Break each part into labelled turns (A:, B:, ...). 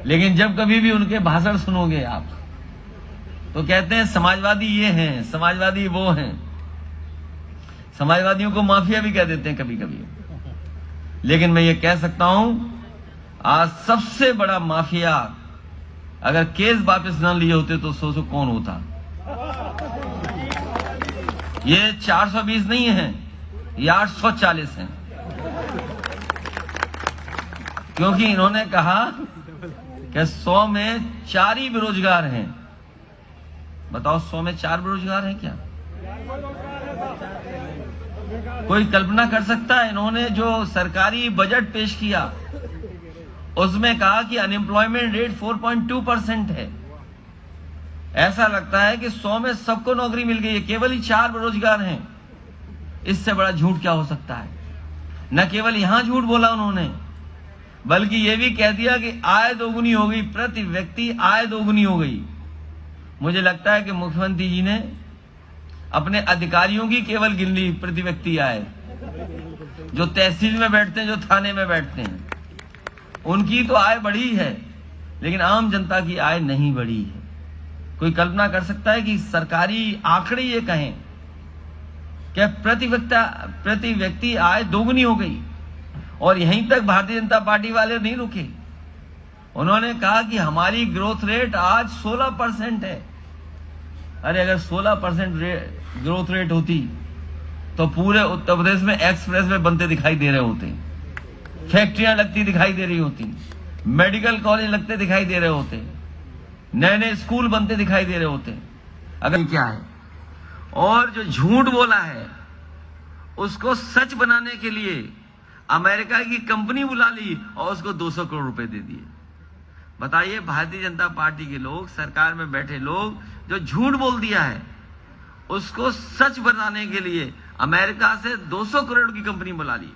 A: लेकिन जब कभी भी उनके भाषण सुनोगे आप तो कहते हैं समाजवादी ये हैं, समाजवादी वो हैं। समाजवादियों को माफिया भी कह देते हैं कभी कभी। लेकिन मैं ये कह सकता हूं, आज सबसे बड़ा माफिया अगर केस वापस न लिए होते तो सोचो कौन होता। ये 420 नहीं है, ये 840 है। क्योंकि इन्होंने कहा कि 100 में 4 ही बेरोजगार हैं। बताओ 100 में 4 बेरोजगार हैं क्या? कोई कल्पना कर सकता है? इन्होंने जो सरकारी बजट पेश किया उसमें कहा कि अनएम्प्लॉयमेंट रेट 4.2% है। ऐसा लगता है कि 100 में सबको नौकरी मिल गई है, केवल ही 4 बेरोजगार हैं। इससे बड़ा झूठ क्या हो सकता है? न केवल यहां झूठ बोला उन्होंने, बल्कि यह भी कह दिया कि आय दोगुनी हो गई, प्रति व्यक्ति आय दोगुनी हो गई। मुझे लगता है कि मुख्यमंत्री जी ने अपने अधिकारियों की केवल गिन ली प्रति व्यक्ति आय। जो तहसील में बैठते हैं, जो थाने में बैठते हैं, उनकी तो आय बढ़ी है, लेकिन आम जनता की आय नहीं बढ़ी है। कोई कल्पना कर सकता है कि सरकारी आंकड़े ये कहें कि प्रति व्यक्ति आय दोगुनी हो गई? और यहीं तक भारतीय जनता पार्टी वाले नहीं रुके। उन्होंने कहा कि हमारी ग्रोथ रेट आज 16% है। अरे अगर 16% ग्रोथ रेट होती तो पूरे उत्तर प्रदेश में एक्सप्रेस वे बनते दिखाई दे रहे होते, फैक्ट्रियां लगती दिखाई दे रही होती, मेडिकल कॉलेज लगते दिखाई दे रहे होते, नए नए स्कूल बनते दिखाई दे रहे होते। अगर क्या है, और जो झूठ बोला है उसको सच बनाने के लिए अमेरिका की कंपनी बुला ली और उसको 200 करोड़ रुपए दे दिए। बताइए, भारतीय जनता पार्टी के लोग, सरकार में बैठे लोग, जो झूठ बोल दिया है उसको सच बनाने के लिए अमेरिका से 200 करोड़ की कंपनी बुला ली।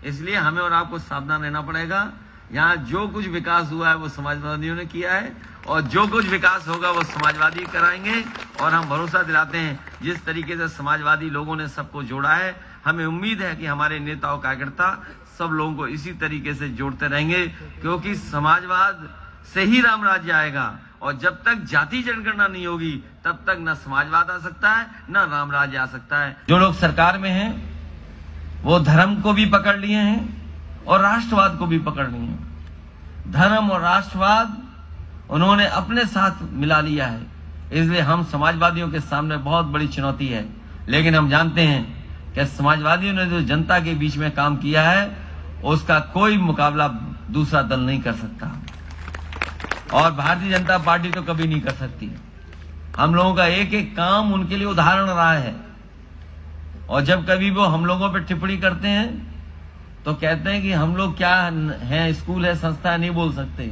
A: इसलिए हमें और आपको सावधान रहना पड़ेगा। यहाँ जो कुछ विकास हुआ है वो समाजवादियों ने किया है, और जो कुछ विकास होगा वो समाजवादी कराएंगे। और हम भरोसा दिलाते हैं, जिस तरीके से समाजवादी लोगों ने सबको जोड़ा है, हमें उम्मीद है कि हमारे नेता और कार्यकर्ता सब लोगों को इसी तरीके से जोड़ते रहेंगे, क्योंकि समाजवाद से ही राम राज्य आएगा। और जब तक जाति जनगणना नहीं होगी तब तक न समाजवाद आ सकता है, न राम राज्य आ सकता है। जो लोग सरकार में हैं वो धर्म को भी पकड़ लिए हैं और राष्ट्रवाद को भी पकड़ लिए हैं। धर्म और राष्ट्रवाद उन्होंने अपने साथ मिला लिया है। इसलिए हम समाजवादियों के सामने बहुत बड़ी चुनौती है। लेकिन हम जानते हैं कि समाजवादियों ने जो जनता के बीच में काम किया है उसका कोई मुकाबला दूसरा दल नहीं कर सकता, और भारतीय जनता पार्टी तो कभी नहीं कर सकती। हम लोगों का एक एक काम उनके लिए उदाहरण रहा है। और जब कभी वो हम लोगों पर टिप्पणी करते हैं तो कहते हैं कि हम लोग क्या हैं, स्कूल है, संस्था है, नहीं बोल सकते।